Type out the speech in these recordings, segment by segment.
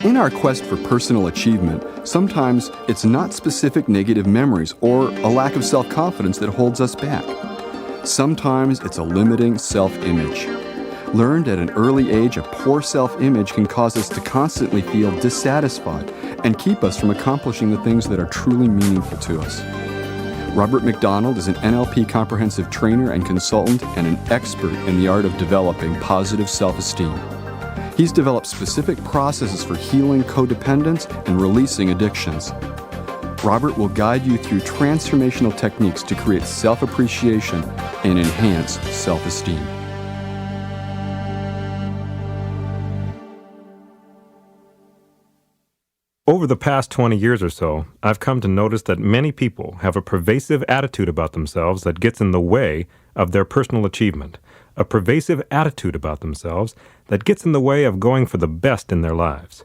In our quest for personal achievement, sometimes it's not specific negative memories or a lack of self-confidence that holds us back. Sometimes it's a limiting self-image. Learned at an early age, a poor self-image can cause us to constantly feel dissatisfied and keep us from accomplishing the things that are truly meaningful to us. Robert McDonald is an NLP Comprehensive trainer and consultant and an expert in the art of developing positive self-esteem. He's developed specific processes for healing codependence and releasing addictions. Robert will guide you through transformational techniques to create self-appreciation and enhance self-esteem. Over the past 20 years or so, I've come to notice that many people have a pervasive attitude about themselves that gets in the way of their personal achievement. A pervasive attitude about themselves that gets in the way of going for the best in their lives.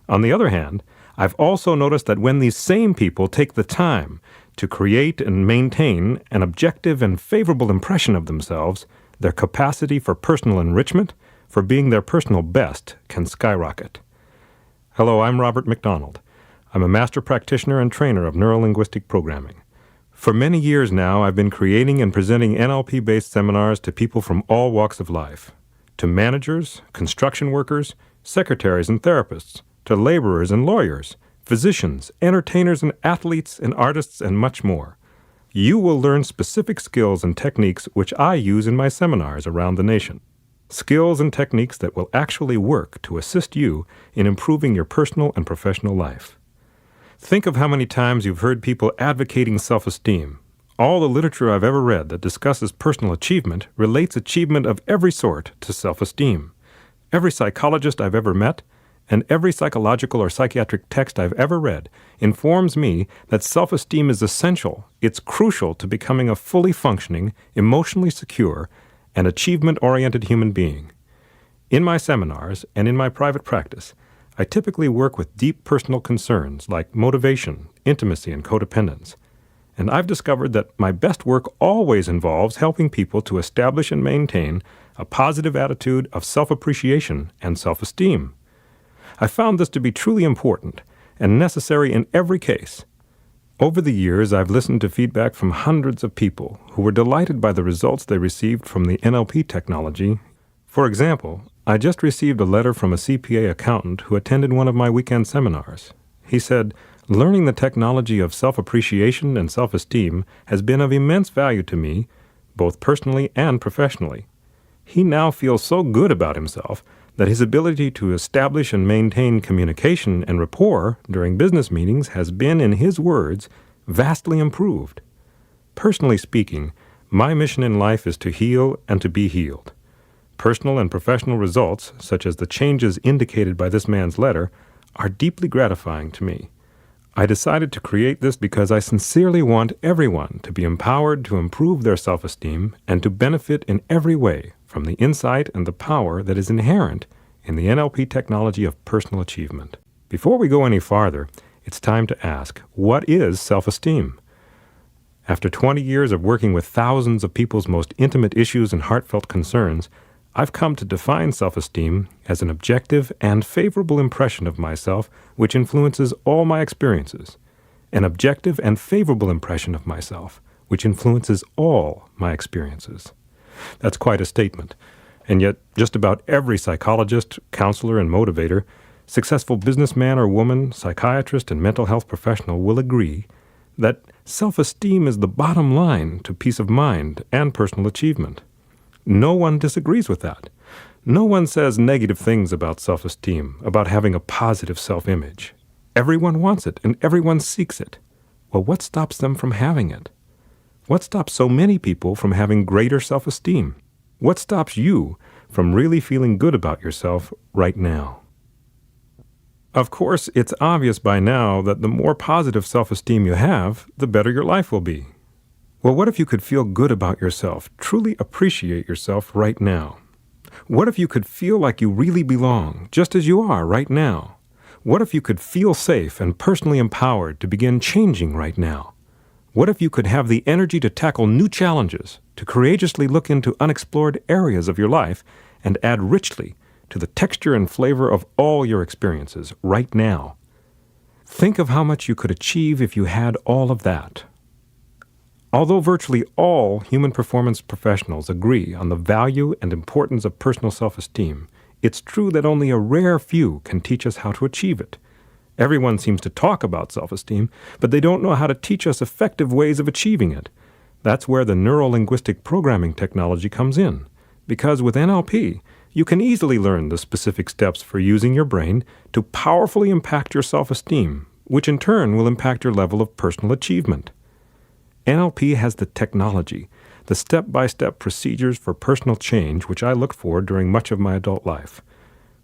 On the other hand, I've also noticed that when these same people take the time to create and maintain an objective and favorable impression of themselves, their capacity for personal enrichment, for being their personal best, can skyrocket. Hello, I'm Robert McDonald. I'm a master practitioner and trainer of Neuro-Linguistic Programming. For many years now, I've been creating and presenting NLP-based seminars to people from all walks of life, to managers, construction workers, secretaries and therapists, to laborers and lawyers, physicians, entertainers and athletes and artists, and much more. You will learn specific skills and techniques which I use in my seminars around the nation. Skills and techniques that will actually work to assist you in improving your personal and professional life. Think of how many times you've heard people advocating self-esteem. All the literature I've ever read that discusses personal achievement relates achievement of every sort to self-esteem. Every psychologist I've ever met and every psychological or psychiatric text I've ever read informs me that self-esteem is essential. It's crucial to becoming a fully functioning, emotionally secure, and achievement-oriented human being. In my seminars and in my private practice, I typically work with deep personal concerns like motivation, intimacy, and codependence. And I've discovered that my best work always involves helping people to establish and maintain a positive attitude of self-appreciation and self-esteem. I found this to be truly important and necessary in every case. Over the years, I've listened to feedback from hundreds of people who were delighted by the results they received from the NLP technology. For example, I just received a letter from a CPA accountant who attended one of my weekend seminars. He said, "Learning the technology of self-appreciation and self-esteem has been of immense value to me, both personally and professionally. He now feels so good about himself that his ability to establish and maintain communication and rapport during business meetings has been, in his words, vastly improved. Personally speaking, my mission in life is to heal and to be healed. Personal and professional results, such as the changes indicated by this man's letter, are deeply gratifying to me. I decided to create this because I sincerely want everyone to be empowered to improve their self-esteem and to benefit in every way from the insight and the power that is inherent in the NLP technology of personal achievement." Before we go any farther, it's time to ask, what is self-esteem? After 20 years of working with thousands of people's most intimate issues and heartfelt concerns, I've come to define self-esteem as an objective and favorable impression of myself which influences all my experiences. An objective and favorable impression of myself which influences all my experiences. That's quite a statement. And yet, just about every psychologist, counselor, and motivator, successful businessman or woman, psychiatrist, and mental health professional will agree that self-esteem is the bottom line to peace of mind and personal achievement. No one disagrees with that. No one says negative things about self-esteem, about having a positive self-image. Everyone wants it, and everyone seeks it. Well, what stops them from having it? What stops so many people from having greater self-esteem? What stops you from really feeling good about yourself right now? Of course, it's obvious by now that the more positive self-esteem you have, the better your life will be. Well, what if you could feel good about yourself, truly appreciate yourself right now? What if you could feel like you really belong, just as you are right now? What if you could feel safe and personally empowered to begin changing right now? What if you could have the energy to tackle new challenges, to courageously look into unexplored areas of your life and add richly to the texture and flavor of all your experiences right now. Think of how much you could achieve if you had all of that. Although virtually all human performance professionals agree on the value and importance of personal self-esteem, it's true that only a rare few can teach us how to achieve it. Everyone seems to talk about self-esteem, but they don't know how to teach us effective ways of achieving it. That's where the Neuro-Linguistic Programming technology comes in. Because with NLP, you can easily learn the specific steps for using your brain to powerfully impact your self-esteem, which in turn will impact your level of personal achievement. NLP has the technology, the step-by-step procedures for personal change which I looked for during much of my adult life.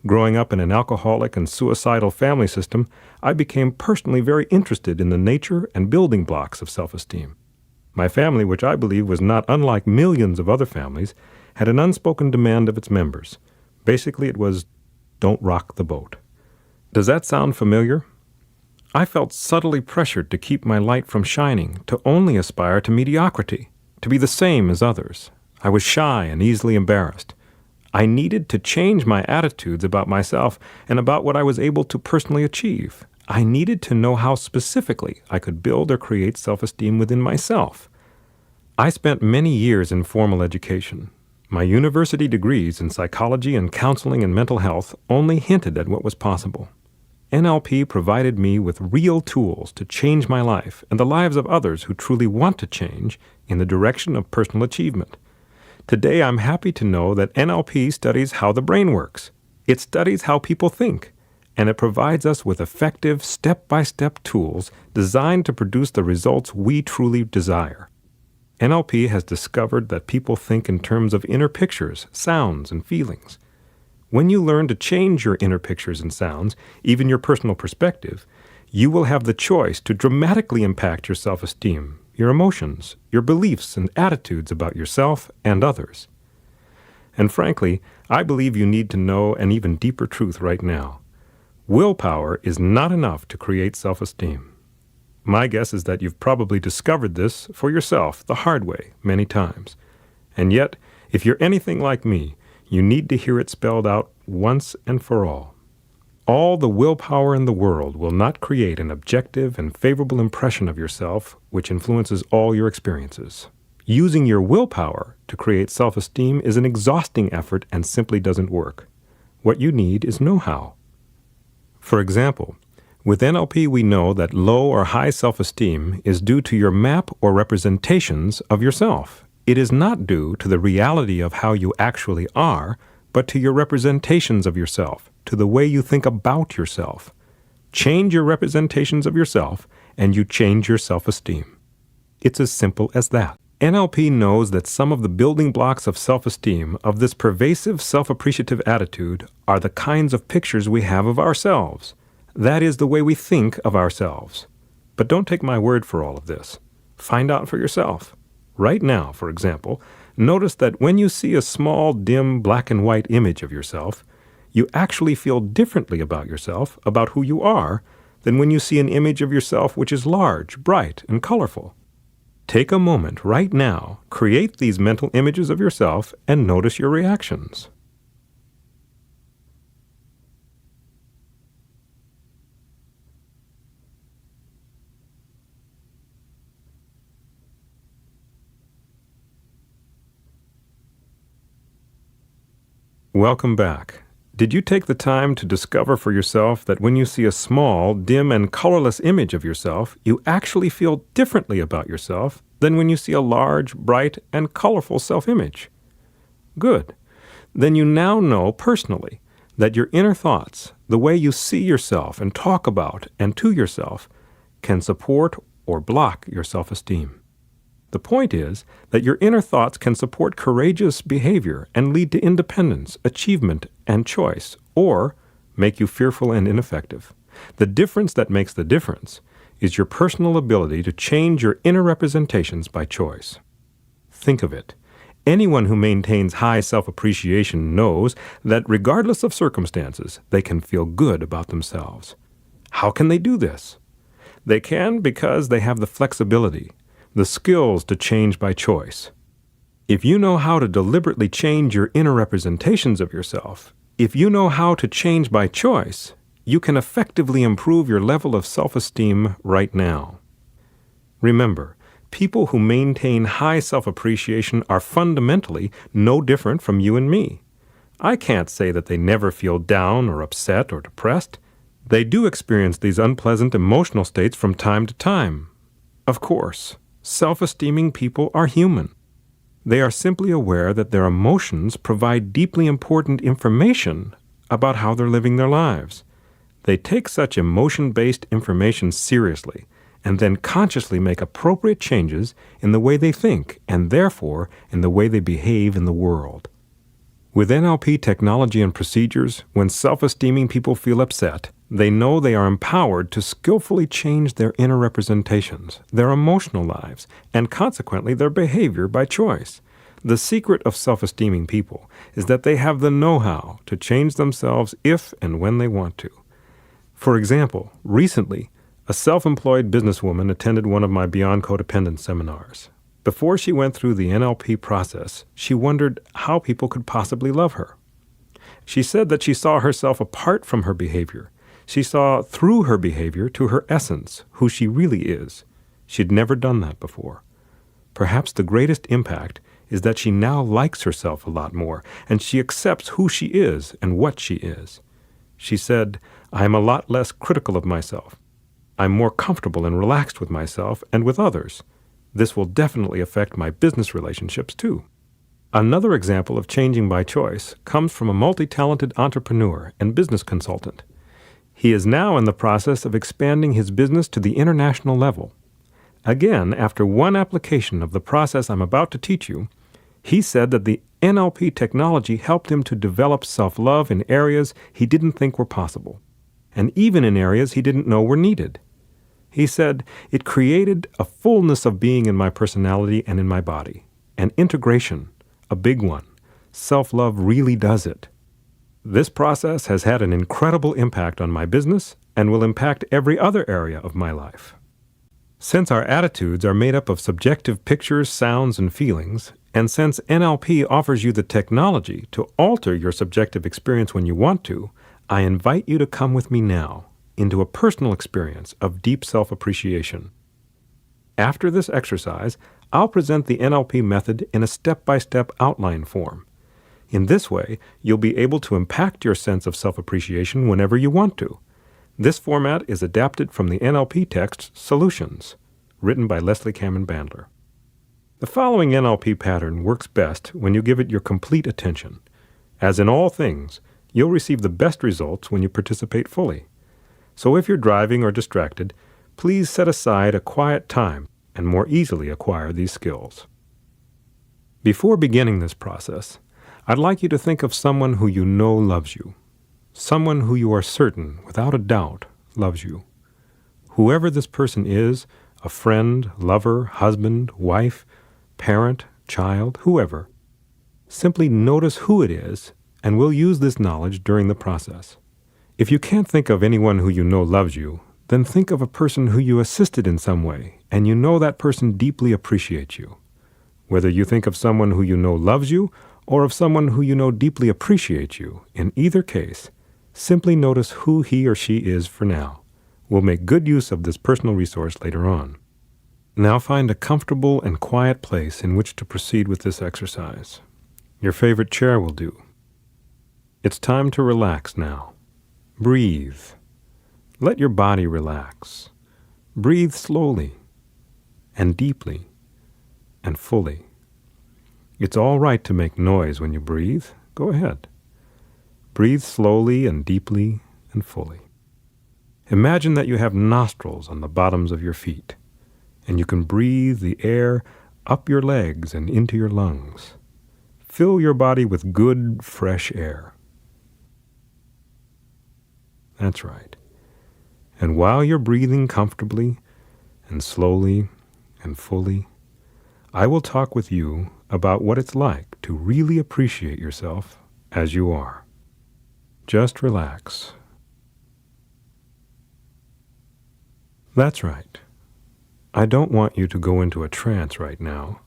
Growing up in an alcoholic and suicidal family system, I became personally very interested in the nature and building blocks of self-esteem. My family, which I believe was not unlike millions of other families, had an unspoken demand of its members. Basically, it was, don't rock the boat. Does that sound familiar? I felt subtly pressured to keep my light from shining, to only aspire to mediocrity, to be the same as others. I was shy and easily embarrassed. I needed to change my attitudes about myself and about what I was able to personally achieve. I needed to know how specifically I could build or create self-esteem within myself. I spent many years in formal education. My university degrees in psychology and counseling and mental health only hinted at what was possible. NLP provided me with real tools to change my life and the lives of others who truly want to change in the direction of personal achievement. Today, I'm happy to know that NLP studies how the brain works. It studies how people think, and it provides us with effective step-by-step tools designed to produce the results we truly desire. NLP has discovered that people think in terms of inner pictures, sounds, and feelings. When you learn to change your inner pictures and sounds, even your personal perspective, you will have the choice to dramatically impact your self-esteem, your emotions, your beliefs and attitudes about yourself and others. And frankly, I believe you need to know an even deeper truth right now. Willpower is not enough to create self-esteem. My guess is that you've probably discovered this for yourself the hard way many times. And yet, if you're anything like me, you need to hear it spelled out once and for all. All the willpower in the world will not create an objective and favorable impression of yourself which influences all your experiences. Using your willpower to create self-esteem is an exhausting effort and simply doesn't work. What you need is know-how. For example, with NLP we know that low or high self-esteem is due to your map or representations of yourself. It is not due to the reality of how you actually are, but to your representations of yourself, to the way you think about yourself. Change your representations of yourself, and you change your self-esteem. It's as simple as that. NLP knows that some of the building blocks of self-esteem, of this pervasive self-appreciative attitude, are the kinds of pictures we have of ourselves. That is the way we think of ourselves. But don't take my word for all of this. Find out for yourself. Right now, for example, notice that when you see a small, dim, black and white image of yourself, you actually feel differently about yourself, about who you are, than when you see an image of yourself which is large, bright, and colorful. Take a moment right now, create these mental images of yourself, and notice your reactions. Welcome back. Did you take the time to discover for yourself that when you see a small, dim, and colorless image of yourself, you actually feel differently about yourself than when you see a large, bright, and colorful self-image? Good. Then you now know personally that your inner thoughts, the way you see yourself and talk about and to yourself, can support or block your self-esteem. The point is that your inner thoughts can support courageous behavior and lead to independence, achievement, and choice, or make you fearful and ineffective. The difference that makes the difference is your personal ability to change your inner representations by choice. Think of it. Anyone who maintains high self-appreciation knows that regardless of circumstances, they can feel good about themselves. How can they do this? They can because they have the flexibility, the skills to change by choice. If you know how to deliberately change your inner representations of yourself, If you know how to change by choice, you can effectively improve your level of self-esteem right now. Remember, people who maintain high self-appreciation are fundamentally no different from you and me. I can't say that they never feel down or upset or depressed. They do experience these unpleasant emotional states from time to time. Of course, self-esteeming people are human. They are simply aware that their emotions provide deeply important information about how they're living their lives. They take such emotion-based information seriously and then consciously make appropriate changes in the way they think and therefore in the way they behave in the world. With NLP technology and procedures, when self-esteeming people feel upset, they know they are empowered to skillfully change their inner representations, their emotional lives, and consequently their behavior by choice. The secret of self-esteeming people is that they have the know-how to change themselves if and when they want to. For example, recently, a self-employed businesswoman attended one of my Beyond Codependence seminars. Before she went through the NLP process, she wondered how people could possibly love her. She said that she saw herself apart from her behavior. She saw through her behavior to her essence, who she really is. She'd never done that before. Perhaps the greatest impact is that she now likes herself a lot more, and she accepts who she is and what she is. She said, "I am a lot less critical of myself. I'm more comfortable and relaxed with myself and with others. This will definitely affect my business relationships too." Another example of changing by choice comes from a multi-talented entrepreneur and business consultant. He is now in the process of expanding his business to the international level. Again, after one application of the process I'm about to teach you, he said that the NLP technology helped him to develop self-love in areas he didn't think were possible, and even in areas he didn't know were needed. He said, "It created a fullness of being in my personality and in my body. An integration, a big one. Self-love really does it. This process has had an incredible impact on my business and will impact every other area of my life." Since our attitudes are made up of subjective pictures, sounds, and feelings, and since NLP offers you the technology to alter your subjective experience when you want to, I invite you to come with me now into a personal experience of deep self-appreciation. After this exercise, I'll present the NLP method in a step-by-step outline form. In this way, you'll be able to impact your sense of self-appreciation whenever you want to. This format is adapted from the NLP text Solutions, written by Leslie Cameron Bandler. The following NLP pattern works best when you give it your complete attention. As in all things, you'll receive the best results when you participate fully. So if you're driving or distracted, please set aside a quiet time and more easily acquire these skills. Before beginning this process, I'd like you to think of someone who you know loves you. Someone who you are certain, without a doubt, loves you. Whoever this person is, a friend, lover, husband, wife, parent, child, whoever, simply notice who it is, and we'll use this knowledge during the process. If you can't think of anyone who you know loves you, then think of a person who you assisted in some way, and you know that person deeply appreciates you. Whether you think of someone who you know loves you, or of someone who you know deeply appreciates you, in either case, simply notice who he or she is for now. We'll make good use of this personal resource later on. Now find a comfortable and quiet place in which to proceed with this exercise. Your favorite chair will do. It's time to relax now. Breathe. Let your body relax. Breathe slowly and deeply and fully. It's all right to make noise when you breathe. Go ahead. Breathe slowly and deeply and fully. Imagine that you have nostrils on the bottoms of your feet, and you can breathe the air up your legs and into your lungs. Fill your body with good, fresh air. That's right. And while you're breathing comfortably and slowly and fully, I will talk with you about what it's like to really appreciate yourself as you are. Just relax. That's right. I don't want you to go into a trance right now,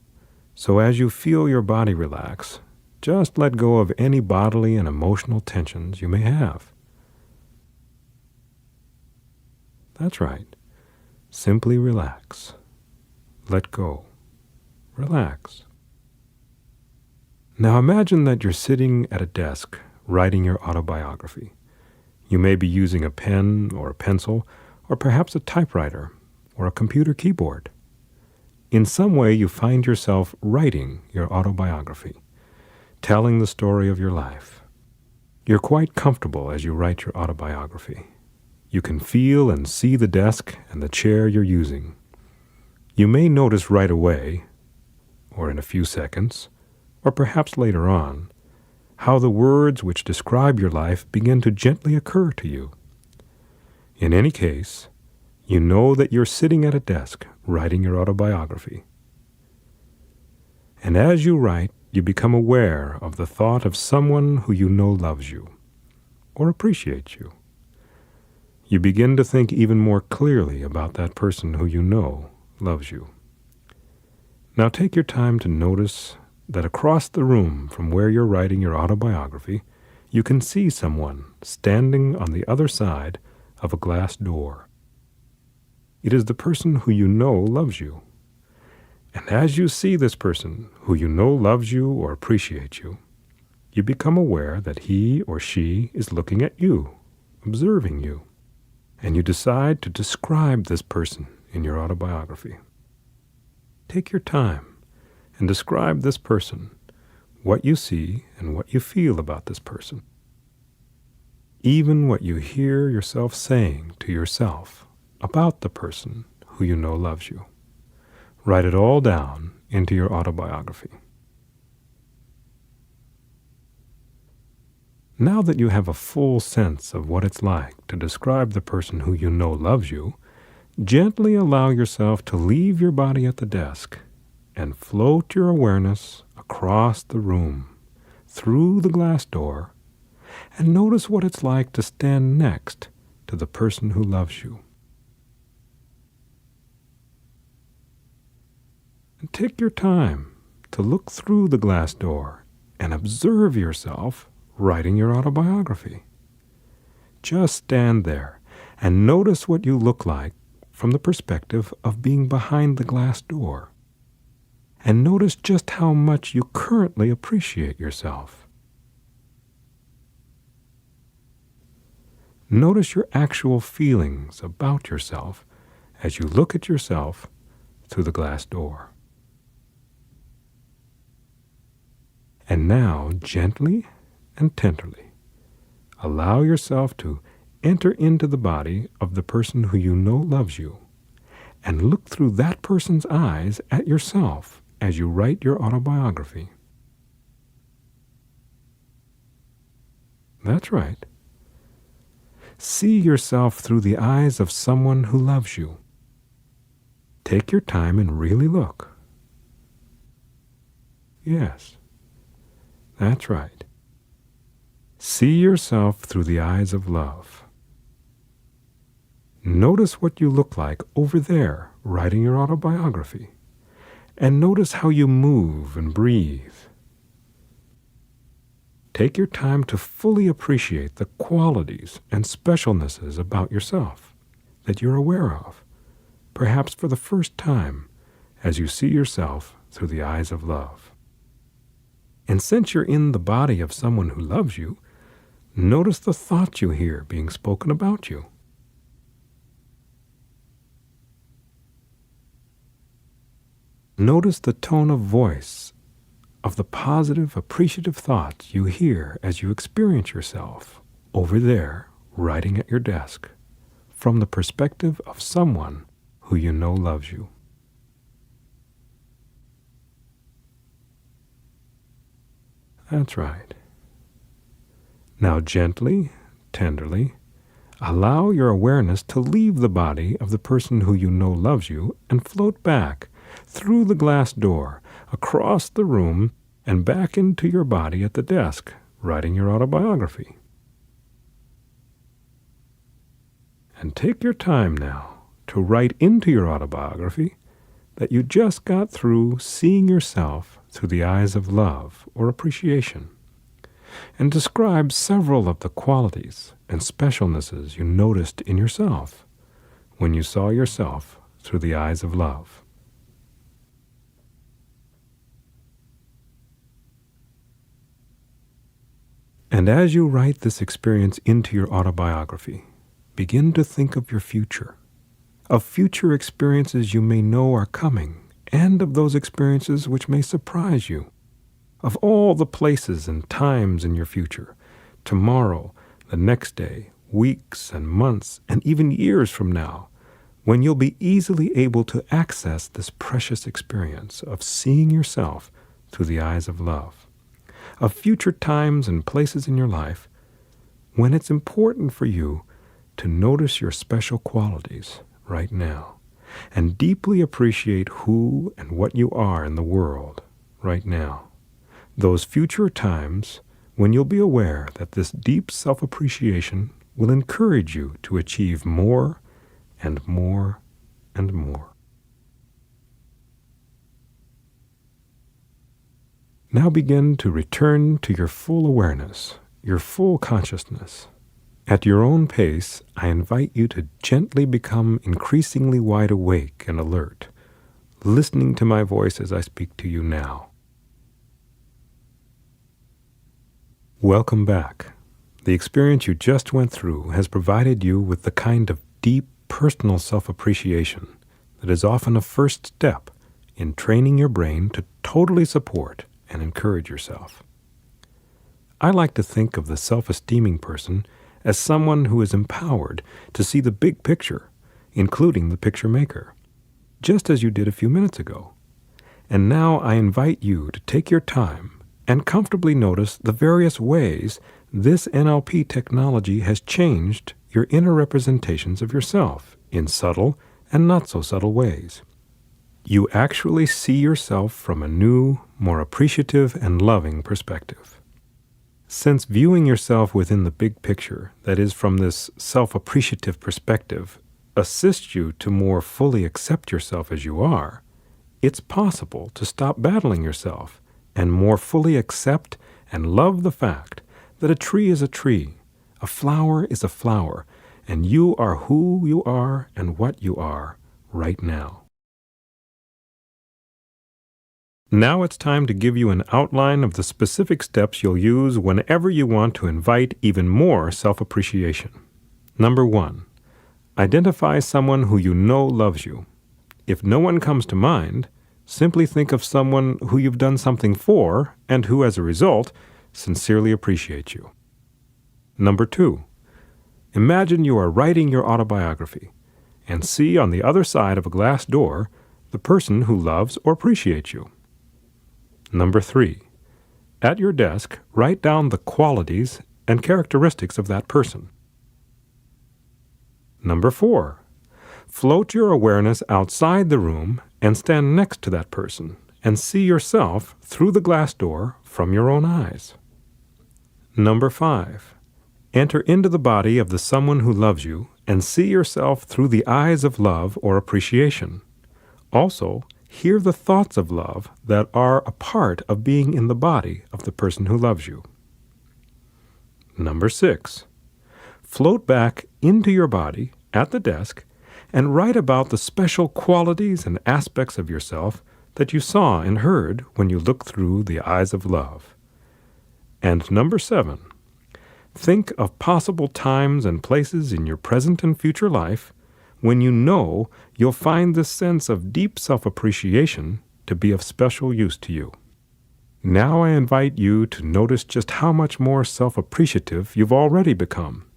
so as you feel your body relax, Just let go of any bodily and emotional tensions you may have. That's right. Simply relax. Let go. Relax. Now imagine that you're sitting at a desk writing your autobiography. You may be using a pen or a pencil, or perhaps a typewriter or a computer keyboard. In some way you find yourself writing your autobiography, telling the story of your life. You're quite comfortable as you write your autobiography. You can feel and see the desk and the chair you're using. You may notice right away, or in a few seconds, or perhaps later on, how the words which describe your life begin to gently occur to you. In any case, you know that you're sitting at a desk writing your autobiography. And as you write, you become aware of the thought of someone who you know loves you or appreciates you. You begin to think even more clearly about that person who you know loves you. Now take your time to notice that across the room from where you're writing your autobiography, you can see someone standing on the other side of a glass door. It is the person who you know loves you. And as you see this person who you know loves you or appreciates you, you become aware that he or she is looking at you, observing you, and you decide to describe this person in your autobiography. Take your time and describe this person, what you see and what you feel about this person. Even what you hear yourself saying to yourself about the person who you know loves you. Write it all down into your autobiography. Now that you have a full sense of what it's like to describe the person who you know loves you, gently allow yourself to leave your body at the desk and float your awareness across the room, through the glass door, and notice what it's like to stand next to the person who loves you. And take your time to look through the glass door and observe yourself writing your autobiography. Just stand there and notice what you look like from the perspective of being behind the glass door. And notice just how much you currently appreciate yourself. Notice your actual feelings about yourself as you look at yourself through the glass door. And now, gently and tenderly, allow yourself to enter into the body of the person who you know loves you, and look through that person's eyes at yourself as you write your autobiography. That's right. See yourself through the eyes of someone who loves you. Take your time and really look. Yes, that's right. See yourself through the eyes of love. Notice what you look like over there writing your autobiography, and notice how you move and breathe. Take your time to fully appreciate the qualities and specialnesses about yourself that you're aware of, perhaps for the first time, as you see yourself through the eyes of love. And since you're in the body of someone who loves you, notice the thoughts you hear being spoken about you. Notice the tone of voice of the positive, appreciative thoughts you hear as you experience yourself over there, writing at your desk, from the perspective of someone who you know loves you. That's right. Now gently, tenderly, allow your awareness to leave the body of the person who you know loves you and float back through the glass door, across the room, and back into your body at the desk, writing your autobiography. And take your time now to write into your autobiography that you just got through seeing yourself through the eyes of love or appreciation, and describe several of the qualities and specialnesses you noticed in yourself when you saw yourself through the eyes of love. And as you write this experience into your autobiography, begin to think of your future, of future experiences you may know are coming, and of those experiences which may surprise you, of all the places and times in your future, tomorrow, the next day, weeks and months, and even years from now, when you'll be easily able to access this precious experience of seeing yourself through the eyes of love, of future times and places in your life when it's important for you to notice your special qualities right now and deeply appreciate who and what you are in the world right now. Those future times when you'll be aware that this deep self-appreciation will encourage you to achieve more and more and more. Now begin to return to your full awareness, your full consciousness. At your own pace, I invite you to gently become increasingly wide awake and alert, listening to my voice as I speak to you now. Welcome back. The experience you just went through has provided you with the kind of deep personal self-appreciation that is often a first step in training your brain to totally support and encourage yourself. I like to think of the self-esteeming person as someone who is empowered to see the big picture, including the picture maker, just as you did a few minutes ago. And now I invite you to take your time and comfortably notice the various ways this NLP technology has changed your inner representations of yourself in subtle and not so subtle ways. You actually see yourself from a new, more appreciative and loving perspective. Since viewing yourself within the big picture, that is, from this self-appreciative perspective, assists you to more fully accept yourself as you are, it's possible to stop battling yourself and more fully accept and love the fact that a tree is a tree, a flower is a flower, and you are who you are and what you are right now. Now it's time to give you an outline of the specific steps you'll use whenever you want to invite even more self-appreciation. Number 1, identify someone who you know loves you. If no one comes to mind, simply think of someone who you've done something for and who, as a result, sincerely appreciates you. Number 2, imagine you are writing your autobiography and see on the other side of a glass door the person who loves or appreciates you. Number 3, at your desk, write down the qualities and characteristics of that person. Number 4, float your awareness outside the room and stand next to that person and see yourself through the glass door from your own eyes. Number 5, enter into the body of the someone who loves you and see yourself through the eyes of love or appreciation. Also, hear the thoughts of love that are a part of being in the body of the person who loves you. Number 6, float back into your body at the desk and write about the special qualities and aspects of yourself that you saw and heard when you looked through the eyes of love. And number 7, think of possible times and places in your present and future life when you know you'll find this sense of deep self-appreciation to be of special use to you. Now I invite you to notice just how much more self-appreciative you've already become.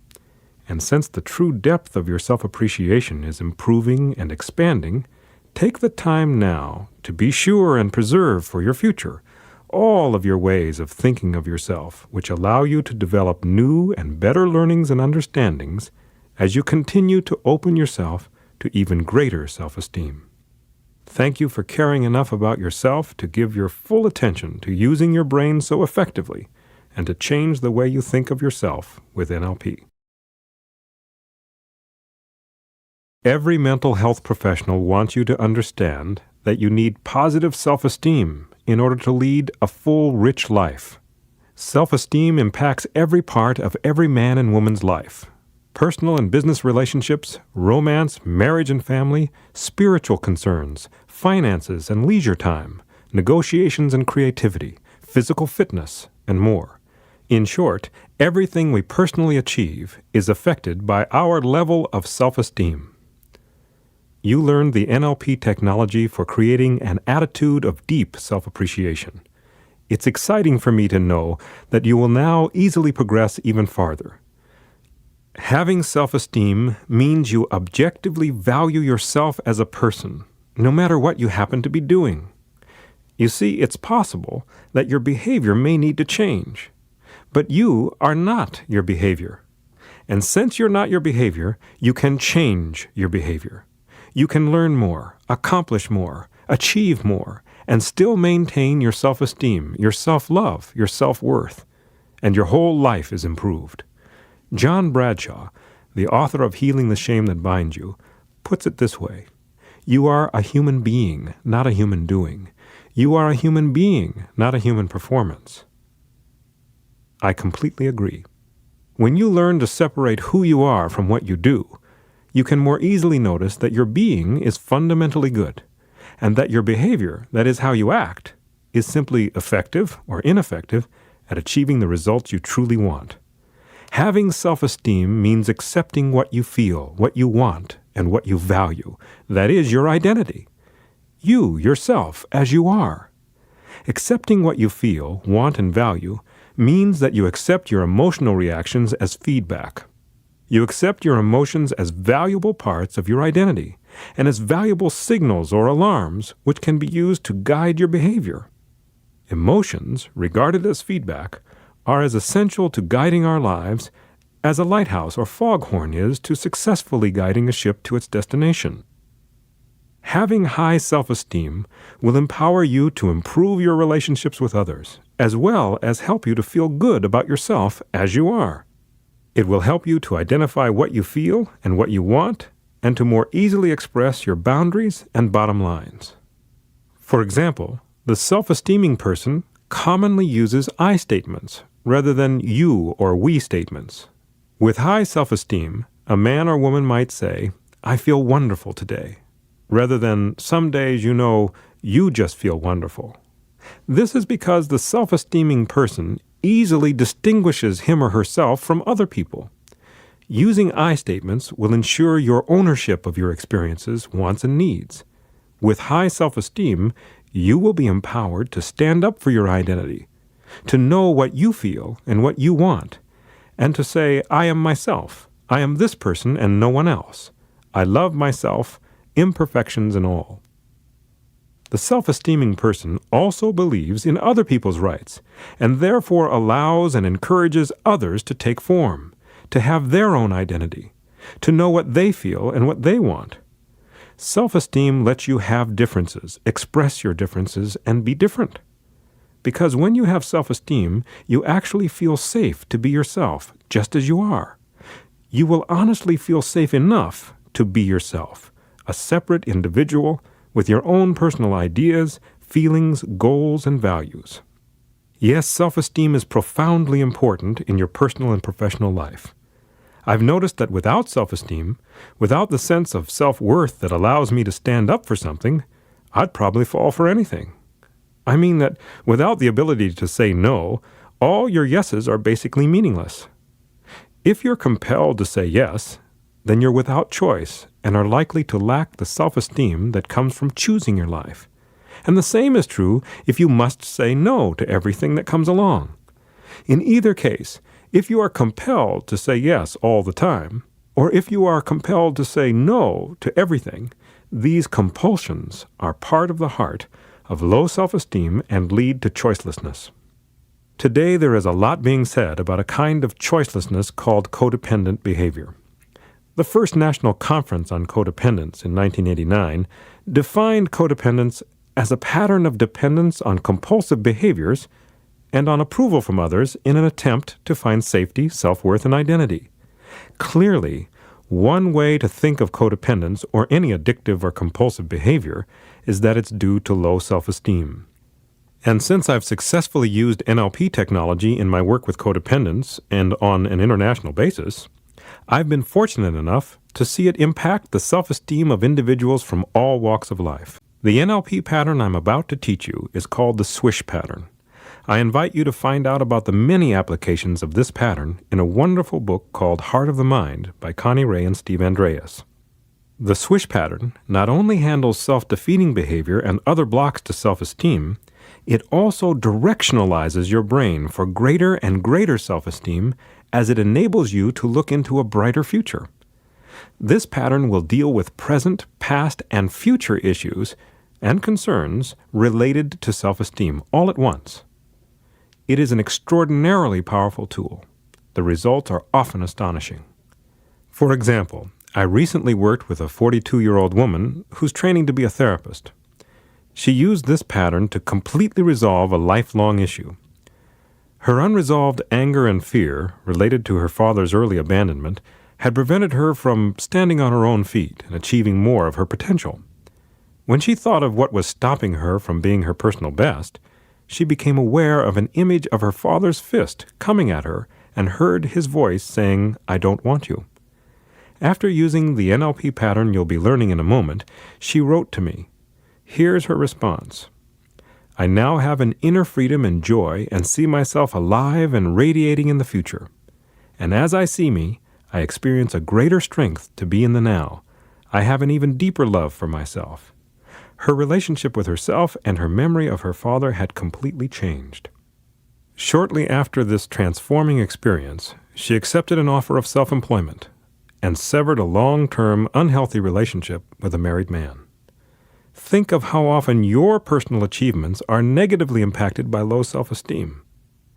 And since the true depth of your self-appreciation is improving and expanding, take the time now to be sure and preserve for your future all of your ways of thinking of yourself which allow you to develop new and better learnings and understandings as you continue to open yourself to even greater self-esteem. Thank you for caring enough about yourself to give your full attention to using your brain so effectively and to change the way you think of yourself with NLP. Every mental health professional wants you to understand that you need positive self-esteem in order to lead a full, rich life. Self-esteem impacts every part of every man and woman's life. Personal and business relationships, romance, marriage and family, spiritual concerns, finances and leisure time, negotiations and creativity, physical fitness, and more. In short, everything we personally achieve is affected by our level of self-esteem. You learned the NLP technology for creating an attitude of deep self-appreciation. It's exciting for me to know that you will now easily progress even farther. Having self-esteem means you objectively value yourself as a person, no matter what you happen to be doing. You see, it's possible that your behavior may need to change, but you are not your behavior. And since you're not your behavior, you can change your behavior. You can learn more, accomplish more, achieve more, and still maintain your self-esteem, your self-love, your self-worth, and your whole life is improved. John Bradshaw, the author of Healing the Shame That Binds You, puts it this way: you are a human being, not a human doing. You are a human being, not a human performance. I completely agree. When you learn to separate who you are from what you do, you can more easily notice that your being is fundamentally good, and that your behavior, that is how you act, is simply effective or ineffective at achieving the results you truly want. Having self-esteem means accepting what you feel, what you want, and what you value. That is your identity. You, yourself, as you are. Accepting what you feel, want, and value means that you accept your emotional reactions as feedback. You accept your emotions as valuable parts of your identity and as valuable signals or alarms which can be used to guide your behavior. Emotions, regarded as feedback, are as essential to guiding our lives as a lighthouse or foghorn is to successfully guiding a ship to its destination. Having high self-esteem will empower you to improve your relationships with others, as well as help you to feel good about yourself as you are. It will help you to identify what you feel and what you want, and to more easily express your boundaries and bottom lines. For example, the self-esteeming person commonly uses I statements rather than you or we statements. With high self-esteem, a man or woman might say, "I feel wonderful today," rather than "some days you just feel wonderful." This is because the self-esteeming person easily distinguishes him or herself from other people. Using I statements will ensure your ownership of your experiences, wants, and needs. With high self-esteem, you will be empowered to stand up for your identity, to know what you feel and what you want, and to say, "I am myself. I am this person and no one else. I love myself, imperfections and all." The self-esteeming person also believes in other people's rights, and therefore allows and encourages others to take form, to have their own identity, to know what they feel and what they want. Self-esteem lets you have differences, express your differences, and be different. Because when you have self-esteem, you actually feel safe to be yourself, just as you are. You will honestly feel safe enough to be yourself, a separate individual with your own personal ideas, feelings, goals, and values. Yes, self-esteem is profoundly important in your personal and professional life. I've noticed that without self-esteem, without the sense of self-worth that allows me to stand up for something, I'd probably fall for anything. I mean that without the ability to say no, all your yeses are basically meaningless. If you're compelled to say yes, then you're without choice and are likely to lack the self-esteem that comes from choosing your life. And the same is true if you must say no to everything that comes along. In either case, if you are compelled to say yes all the time, or if you are compelled to say no to everything, these compulsions are part of the heart of low self-esteem and lead to choicelessness. Today there is a lot being said about a kind of choicelessness called codependent behavior. The first National Conference on Codependence in 1989 defined codependence as a pattern of dependence on compulsive behaviors and on approval from others in an attempt to find safety, self-worth, and identity. Clearly, one way to think of codependence or any addictive or compulsive behavior is that it's due to low self-esteem. And since I've successfully used NLP technology in my work with codependents and on an international basis, I've been fortunate enough to see it impact the self-esteem of individuals from all walks of life. The NLP pattern I'm about to teach you is called the swish pattern. I invite you to find out about the many applications of this pattern in a wonderful book called Heart of the Mind by Connie Ray and Steve Andreas. The swish pattern not only handles self-defeating behavior and other blocks to self-esteem, it also directionalizes your brain for greater and greater self-esteem as it enables you to look into a brighter future. This pattern will deal with present, past, and future issues and concerns related to self-esteem all at once. It is an extraordinarily powerful tool. The results are often astonishing. For example, I recently worked with a 42-year-old woman who's training to be a therapist. She used this pattern to completely resolve a lifelong issue. Her unresolved anger and fear related to her father's early abandonment had prevented her from standing on her own feet and achieving more of her potential. When she thought of what was stopping her from being her personal best, she became aware of an image of her father's fist coming at her and heard his voice saying, "I don't want you." After using the NLP pattern you'll be learning in a moment, she wrote to me. Here's her response. "I now have an inner freedom and joy and see myself alive and radiating in the future. And as I see me, I experience a greater strength to be in the now. I have an even deeper love for myself." Her relationship with herself and her memory of her father had completely changed. Shortly after this transforming experience, she accepted an offer of self-employment and severed a long-term, unhealthy relationship with a married man. Think of how often your personal achievements are negatively impacted by low self-esteem.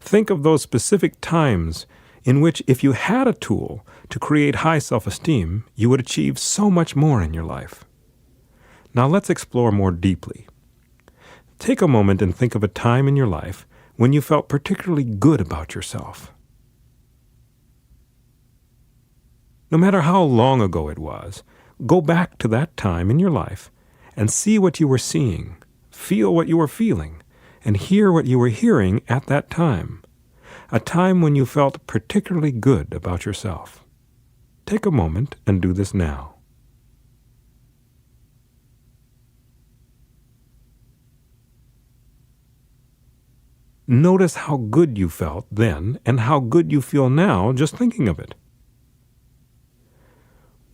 Think of those specific times in which if you had a tool to create high self-esteem, you would achieve so much more in your life. Now let's explore more deeply. Take a moment and think of a time in your life when you felt particularly good about yourself. No matter how long ago it was, go back to that time in your life and see what you were seeing, feel what you were feeling, and hear what you were hearing at that time. A time when you felt particularly good about yourself. Take a moment and do this now. Notice how good you felt then and how good you feel now just thinking of it.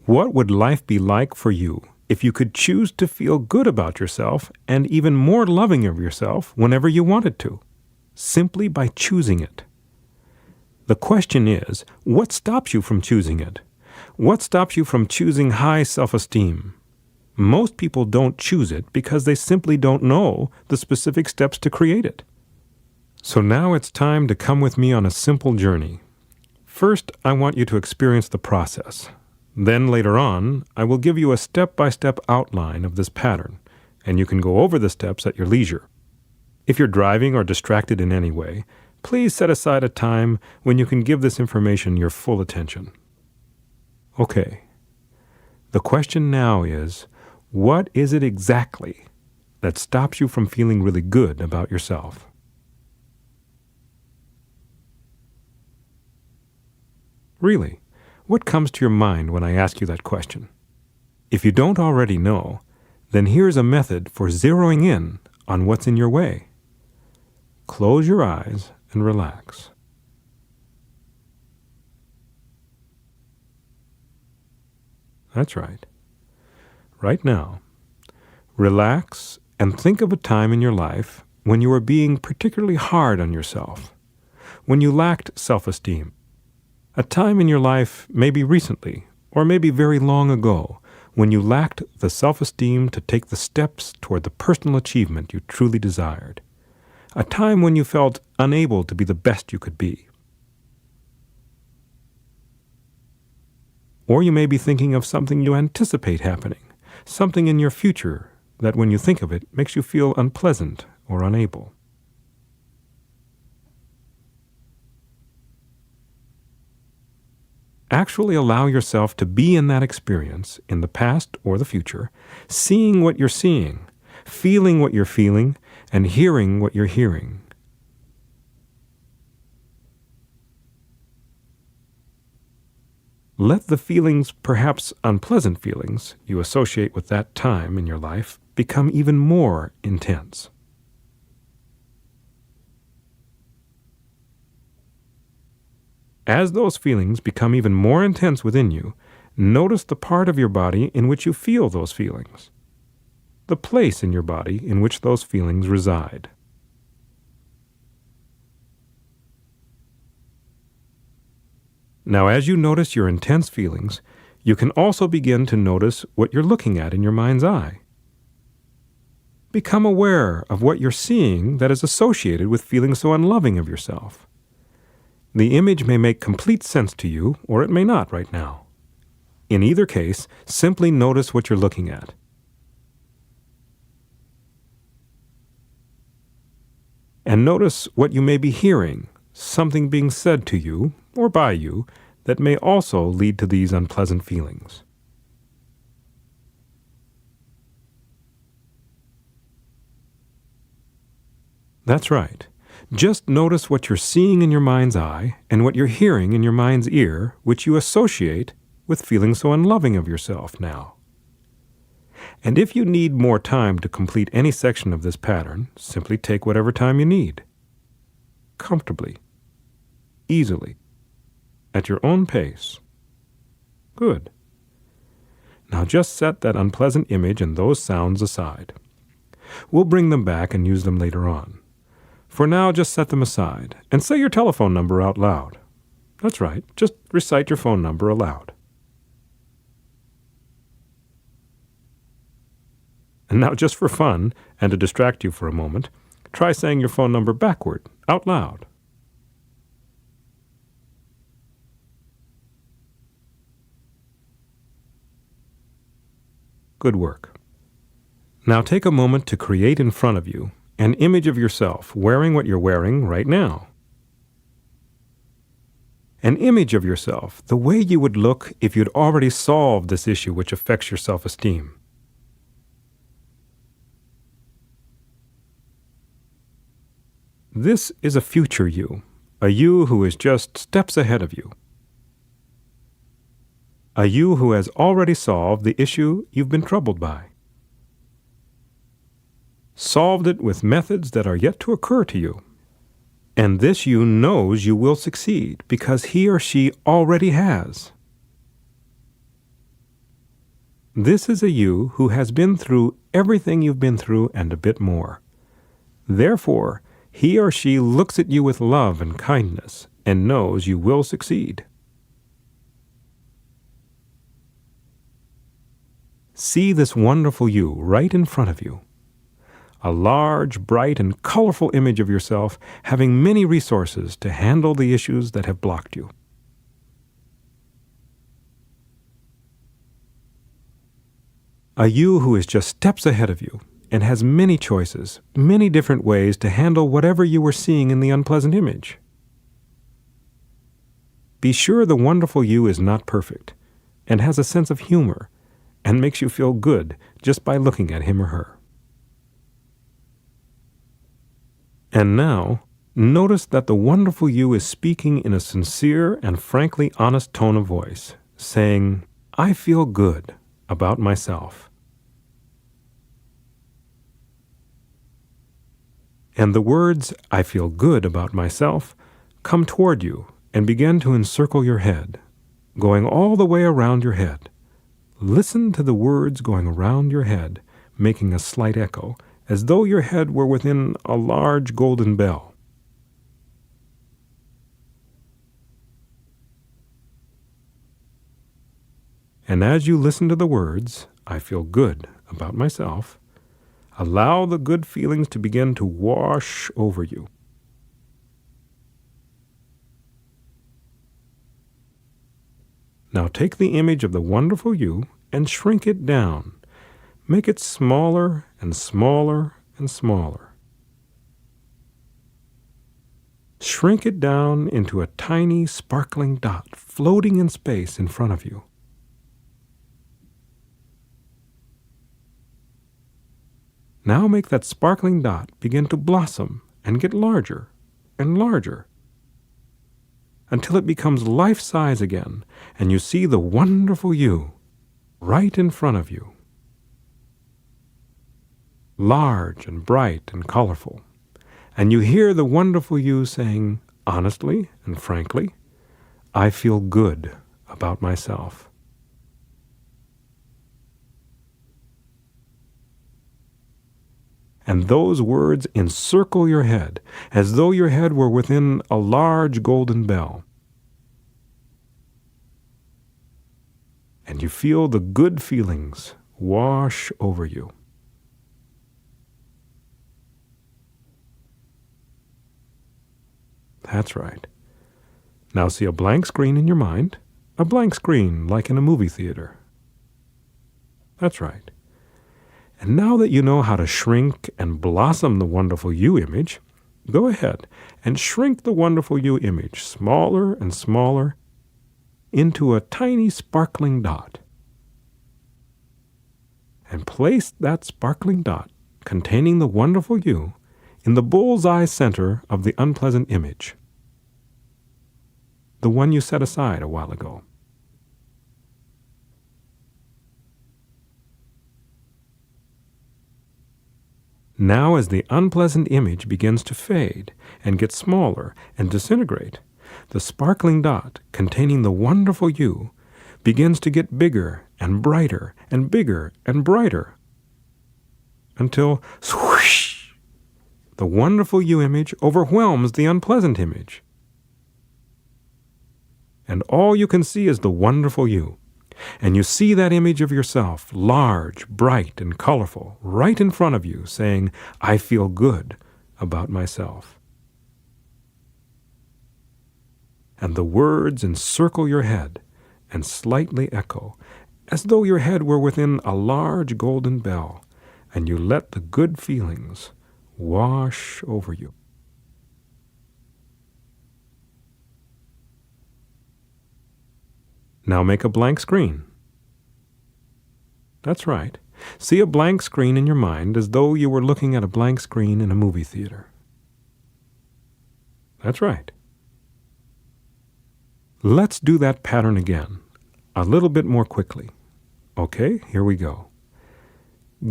What would life be like for you if you could choose to feel good about yourself and even more loving of yourself whenever you wanted to, simply by choosing it? The question is, what stops you from choosing it? What stops you from choosing high self-esteem? Most people don't choose it because they simply don't know the specific steps to create it. So now it's time to come with me on a simple journey. First, I want you to experience the process. Then later on, I will give you a step-by-step outline of this pattern, and you can go over the steps at your leisure. If you're driving or distracted in any way, please set aside a time when you can give this information your full attention. Okay. The question now is, what is it exactly that stops you from feeling really good about yourself? Really, what comes to your mind when I ask you that question? If you don't already know, then here's a method for zeroing in on what's in your way. Close your eyes and relax. That's right. Right now, relax and think of a time in your life when you were being particularly hard on yourself, when you lacked self-esteem. A time in your life, maybe recently, or maybe very long ago, when you lacked the self-esteem to take the steps toward the personal achievement you truly desired. A time when you felt unable to be the best you could be. Or you may be thinking of something you anticipate happening, something in your future that when you think of it makes you feel unpleasant or unable. Actually allow yourself to be in that experience, in the past or the future, seeing what you're seeing, feeling what you're feeling, and hearing what you're hearing. Let the feelings, perhaps unpleasant feelings, you associate with that time in your life become even more intense. As those feelings become even more intense within you, notice the part of your body in which you feel those feelings, the place in your body in which those feelings reside. Now, as you notice your intense feelings, you can also begin to notice what you're looking at in your mind's eye. Become aware of what you're seeing that is associated with feeling so unloving of yourself. The image may make complete sense to you, or it may not right now. In either case, simply notice what you're looking at. And notice what you may be hearing, something being said to you, or by you, that may also lead to these unpleasant feelings. That's right. Just notice what you're seeing in your mind's eye and what you're hearing in your mind's ear, which you associate with feeling so unloving of yourself now. And if you need more time to complete any section of this pattern, simply take whatever time you need. Comfortably. Easily. At your own pace. Good. Now just set that unpleasant image and those sounds aside. We'll bring them back and use them later on. For now, just set them aside and say your telephone number out loud. That's right, just recite your phone number aloud. And now, just for fun, and to distract you for a moment, try saying your phone number backward, out loud. Good work. Now take a moment to create in front of you an image of yourself wearing what you're wearing right now. An image of yourself, the way you would look if you'd already solved this issue which affects your self-esteem. This is a future you, a you who is just steps ahead of you. A you who has already solved the issue you've been troubled by. Solved it with methods that are yet to occur to you. And this you knows you will succeed because he or she already has. This is a you who has been through everything you've been through and a bit more. Therefore, he or she looks at you with love and kindness and knows you will succeed. See this wonderful you right in front of you. A large, bright, and colorful image of yourself having many resources to handle the issues that have blocked you. A you who is just steps ahead of you and has many choices, many different ways to handle whatever you were seeing in the unpleasant image. Be sure the wonderful you is not perfect and has a sense of humor and makes you feel good just by looking at him or her. And now, notice that the wonderful you is speaking in a sincere and frankly honest tone of voice, saying, "I feel good about myself." And the words, "I feel good about myself," come toward you and begin to encircle your head, going all the way around your head. Listen to the words going around your head, making a slight echo, as though your head were within a large golden bell. And as you listen to the words, "I feel good about myself," allow the good feelings to begin to wash over you. Now take the image of the wonderful you and shrink it down. Make it smaller and smaller and smaller. Shrink it down into a tiny sparkling dot floating in space in front of you. Now make that sparkling dot begin to blossom and get larger and larger until it becomes life-size again and you see the wonderful you right in front of you. Large and bright and colorful. And you hear the wonderful you saying, honestly and frankly, I feel good about myself. And those words encircle your head as though your head were within a large golden bell. And you feel the good feelings wash over you. That's right. Now see a blank screen in your mind, a blank screen like in a movie theater. That's right. And now that you know how to shrink and blossom the wonderful you image, go ahead and shrink the wonderful you image smaller and smaller into a tiny sparkling dot. And place that sparkling dot containing the wonderful you in the bullseye center of the unpleasant image, the one you set aside a while ago. Now as the unpleasant image begins to fade and get smaller and disintegrate, the sparkling dot containing the wonderful you begins to get bigger and brighter and bigger and brighter until swoosh, the wonderful you image overwhelms the unpleasant image. And all you can see is the wonderful you. And you see that image of yourself, large, bright, and colorful, right in front of you, saying, I feel good about myself. And the words encircle your head and slightly echo, as though your head were within a large golden bell, and you let the good feelings wash over you. Now make a blank screen. That's right. See a blank screen in your mind as though you were looking at a blank screen in a movie theater. That's right. Let's do that pattern again, a little bit more quickly. Okay, here we go.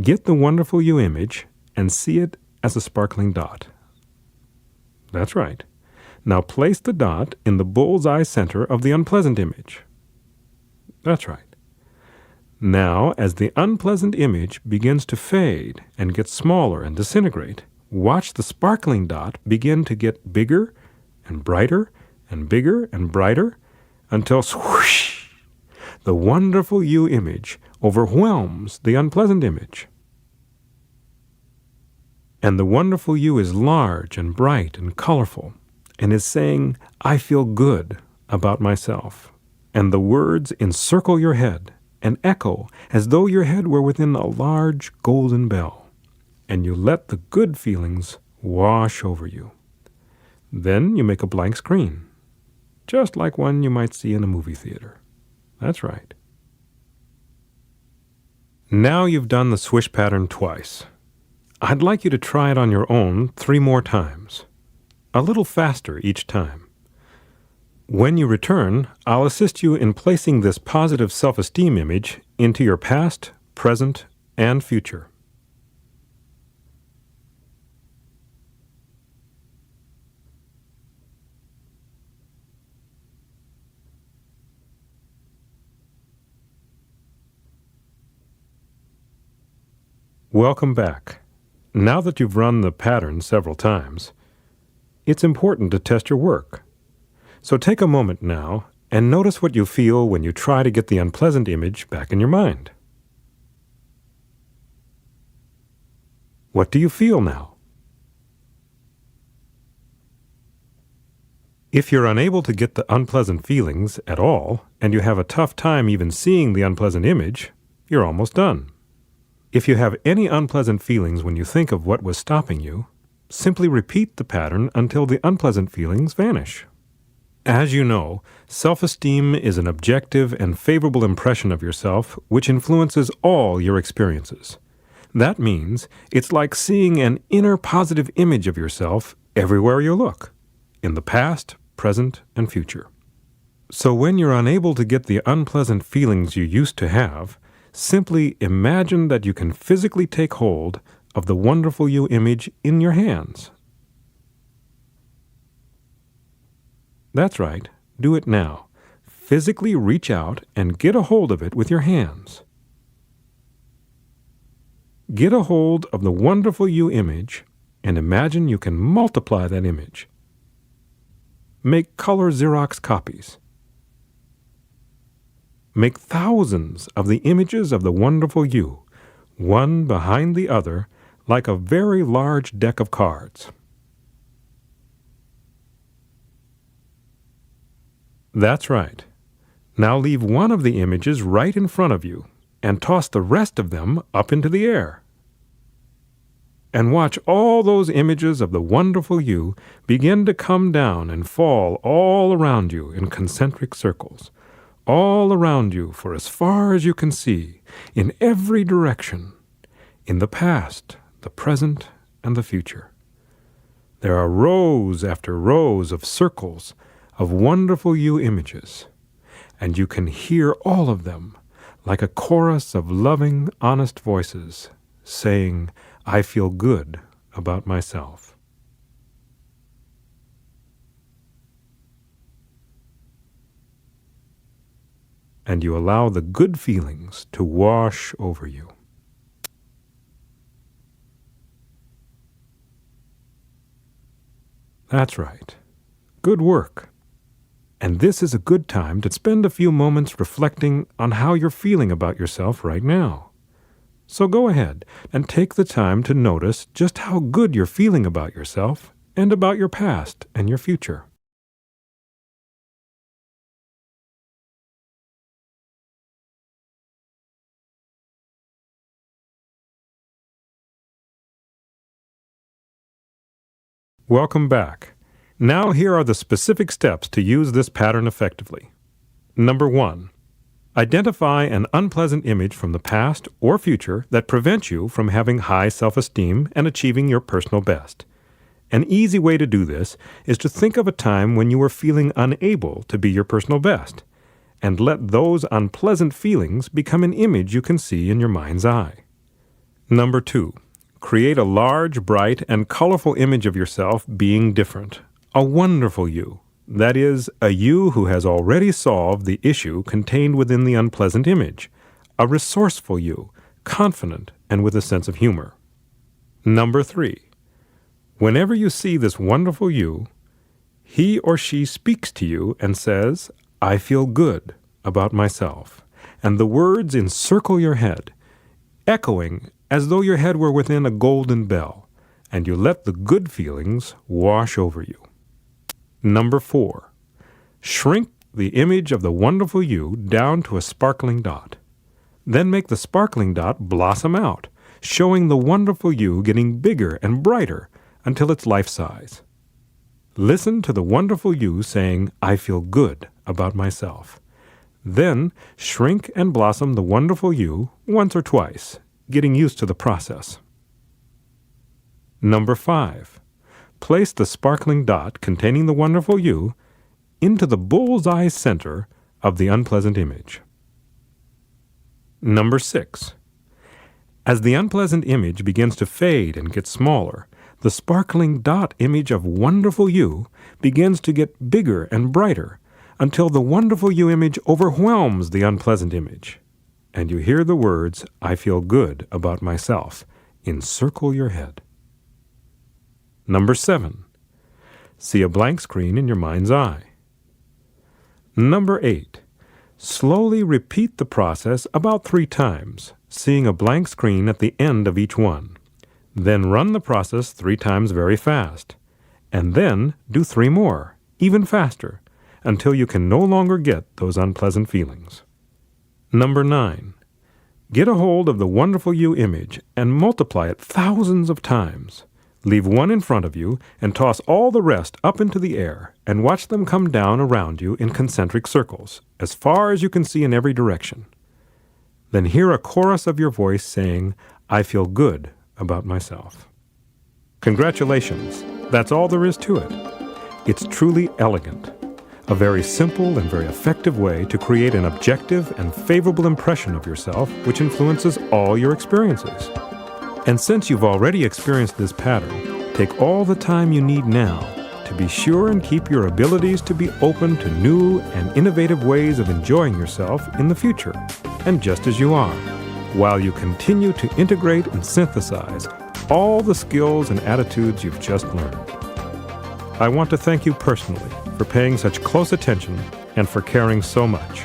Get the wonderful you image and see it as a sparkling dot. That's right. Now place the dot in the bullseye center of the unpleasant image. That's right. Now, as the unpleasant image begins to fade and get smaller and disintegrate, watch the sparkling dot begin to get bigger and brighter and bigger and brighter until swoosh, the wonderful you image overwhelms the unpleasant image. And the wonderful you is large and bright and colorful and is saying, I feel good about myself. And the words encircle your head and echo as though your head were within a large golden bell, and you let the good feelings wash over you. Then you make a blank screen, just like one you might see in a movie theater. That's right. Now you've done the swish pattern twice. I'd like you to try it on your own 3 more times, a little faster each time. When you return, I'll assist you in placing this positive self-esteem image into your past, present, and future. Welcome back. Now that you've run the pattern several times, it's important to test your work. So take a moment now and notice what you feel when you try to get the unpleasant image back in your mind. What do you feel now? If you're unable to get the unpleasant feelings at all, and you have a tough time even seeing the unpleasant image, you're almost done. If you have any unpleasant feelings when you think of what was stopping you, simply repeat the pattern until the unpleasant feelings vanish. As you know, self-esteem is an objective and favorable impression of yourself which influences all your experiences. That means it's like seeing an inner positive image of yourself everywhere you look, in the past, present, and future. So when you're unable to get the unpleasant feelings you used to have, simply imagine that you can physically take hold of the wonderful you image in your hands. That's right. Do it now. Physically reach out and get a hold of it with your hands. Get a hold of the wonderful you image and imagine you can multiply that image. Make color Xerox copies. Make thousands of the images of the wonderful you, one behind the other, like a very large deck of cards. That's right. Now leave one of the images right in front of you and toss the rest of them up into the air. And watch all those images of the wonderful you begin to come down and fall all around you in concentric circles, all around you for as far as you can see, in every direction, in the past, the present, and the future. There are rows after rows of circles of wonderful you images, and you can hear all of them like a chorus of loving, honest voices saying, "I feel good about myself." And you allow the good feelings to wash over you. That's right. Good work. And this is a good time to spend a few moments reflecting on how you're feeling about yourself right now. So go ahead and take the time to notice just how good you're feeling about yourself and about your past and your future. Welcome back. Now here are the specific steps to use this pattern effectively. Number 1. Identify an unpleasant image from the past or future that prevents you from having high self-esteem and achieving your personal best. An easy way to do this is to think of a time when you were feeling unable to be your personal best, and let those unpleasant feelings become an image you can see in your mind's eye. Number 2. Create a large, bright, and colorful image of yourself being different. A wonderful you. That is, a you who has already solved the issue contained within the unpleasant image. A resourceful you, confident and with a sense of humor. Number 3. Whenever you see this wonderful you, he or she speaks to you and says, "I feel good about myself." And the words encircle your head, echoing as though your head were within a golden bell, and you let the good feelings wash over you. Number 4. Shrink the image of the wonderful you down to a sparkling dot. Then make the sparkling dot blossom out, showing the wonderful you getting bigger and brighter until it's life-size. Listen to the wonderful you saying, "I feel good about myself." Then shrink and blossom the wonderful you once or twice, getting used to the process. Number 5. Place the sparkling dot containing the wonderful you into the bullseye center of the unpleasant image. Number 6. As the unpleasant image begins to fade and get smaller, the sparkling dot image of wonderful you begins to get bigger and brighter until the wonderful you image overwhelms the unpleasant image, and you hear the words, "I feel good about myself," encircle your head. Number 7. See a blank screen in your mind's eye. Number 8. Slowly repeat the process about 3 times, seeing a blank screen at the end of each one. Then run the process 3 times very fast, and then do 3 more, even faster, until you can no longer get those unpleasant feelings. Number 9. Get a hold of the wonderful you image and multiply it thousands of times. Leave one in front of you and toss all the rest up into the air and watch them come down around you in concentric circles, as far as you can see in every direction. Then hear a chorus of your voice saying, I feel good about myself. Congratulations. That's all there is to it. It's truly elegant. A very simple and very effective way to create an objective and favorable impression of yourself which influences all your experiences. And since you've already experienced this pattern, take all the time you need now to be sure and keep your abilities to be open to new and innovative ways of enjoying yourself in the future, and just as you are, while you continue to integrate and synthesize all the skills and attitudes you've just learned. I want to thank you personally for paying such close attention and for caring so much.